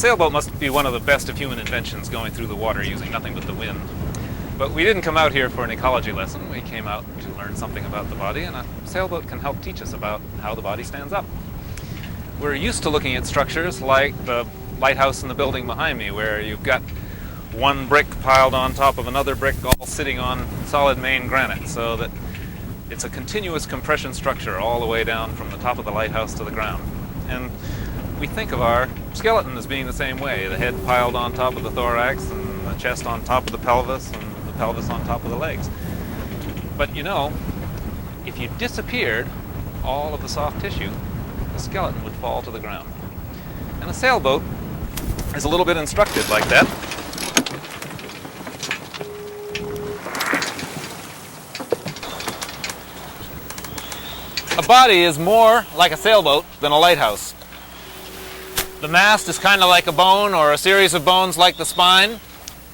sailboat must be one of the best of human inventions, going through the water using nothing but the wind. But we didn't come out here for an ecology lesson. We came out to learn something about the body, and a sailboat can help teach us about how the body stands up. We're used to looking at structures like the lighthouse in the building behind me, where you've got one brick piled on top of another brick, all sitting on solid main granite, so that it's a continuous compression structure all the way down from the top of the lighthouse to the ground. And we think of our skeleton as being the same way, the head piled on top of the thorax, and the chest on top of the pelvis, and the pelvis on top of the legs. But you know, if you disappeared all of the soft tissue, the skeleton would fall to the ground. And a sailboat is a little bit instructed like that. A body is more like a sailboat than a lighthouse. The mast is kind of like a bone, or a series of bones like the spine,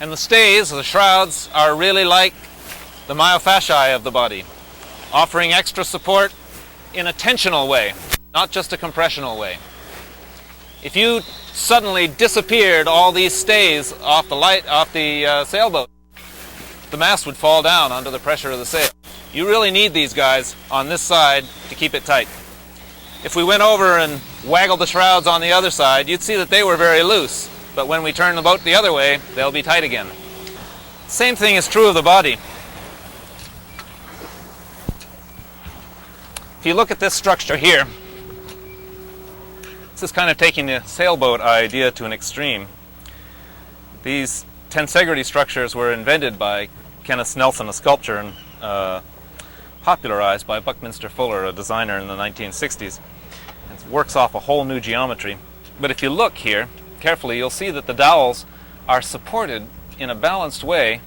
and the stays, or the shrouds, are really like the myofasciae of the body, offering extra support in a tensional way, not just a compressional way. If you suddenly disappeared all these stays off the sailboat, the mast would fall down under the pressure of the sail. You really need these guys on this side to keep it tight. If we went over and waggled the shrouds on the other side, you'd see that they were very loose. But when we turn the boat the other way, they'll be tight again. Same thing is true of the body. If you look at this structure here, this is kind of taking the sailboat idea to an extreme. These tensegrity structures were invented by Kenneth Nelson, a sculptor, and popularized by Buckminster Fuller, a designer in the 1960s. It works off a whole new geometry. But if you look here carefully, you'll see that the dowels are supported in a balanced way,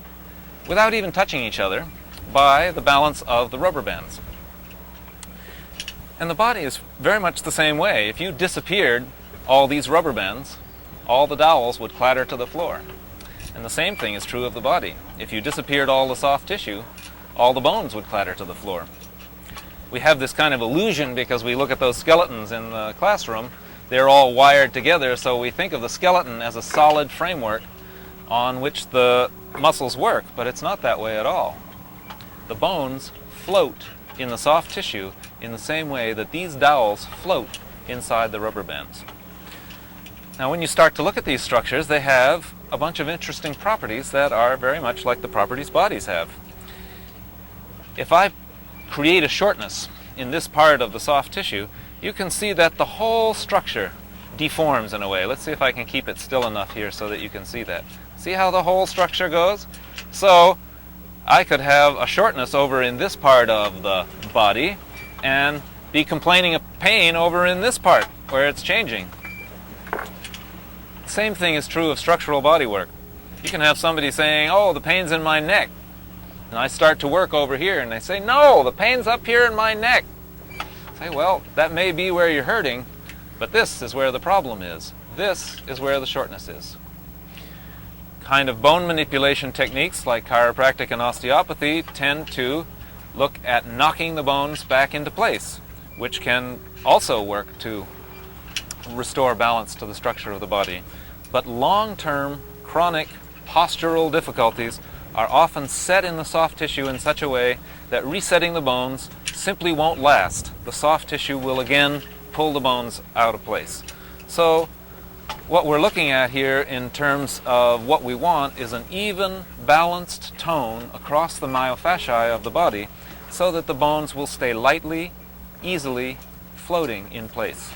without even touching each other, by the balance of the rubber bands. And the body is very much the same way. If you disappeared all these rubber bands, all the dowels would clatter to the floor. And the same thing is true of the body. If you disappeared all the soft tissue, all the bones would clatter to the floor. We have this kind of illusion because we look at those skeletons in the classroom. They're all wired together, so we think of the skeleton as a solid framework on which the muscles work, but it's not that way at all. The bones float in the soft tissue in the same way that these dowels float inside the rubber bands. Now, when you start to look at these structures, they have a bunch of interesting properties that are very much like the properties bodies have. If I create a shortness in this part of the soft tissue, you can see that the whole structure deforms in a way. Let's see if I can keep it still enough here so that you can see that. See how the whole structure goes? So I could have a shortness over in this part of the body and be complaining of pain over in this part where it's changing. The same thing is true of structural bodywork. You can have somebody saying, "Oh, the pain's in my neck." And I start to work over here, and they say, "No, the pain's up here in my neck." I say, well, that may be where you're hurting, but this is where the problem is. This is where the shortness is. Kind of bone manipulation techniques like chiropractic and osteopathy tend to look at knocking the bones back into place, which can also work to restore balance to the structure of the body. But long-term chronic postural difficulties are often set in the soft tissue in such a way that resetting the bones simply won't last. The soft tissue will again pull the bones out of place. So what we're looking at here in terms of what we want is an even, balanced tone across the myofasciae of the body so that the bones will stay lightly, easily floating in place.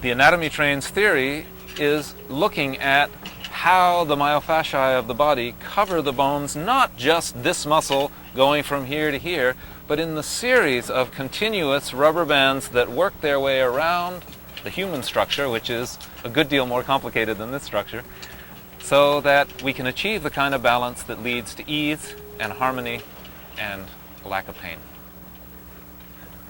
The Anatomy Trains theory is looking at how the myofasciae of the body cover the bones, not just this muscle going from here to here, but in the series of continuous rubber bands that work their way around the human structure, which is a good deal more complicated than this structure, so that we can achieve the kind of balance that leads to ease and harmony and lack of pain.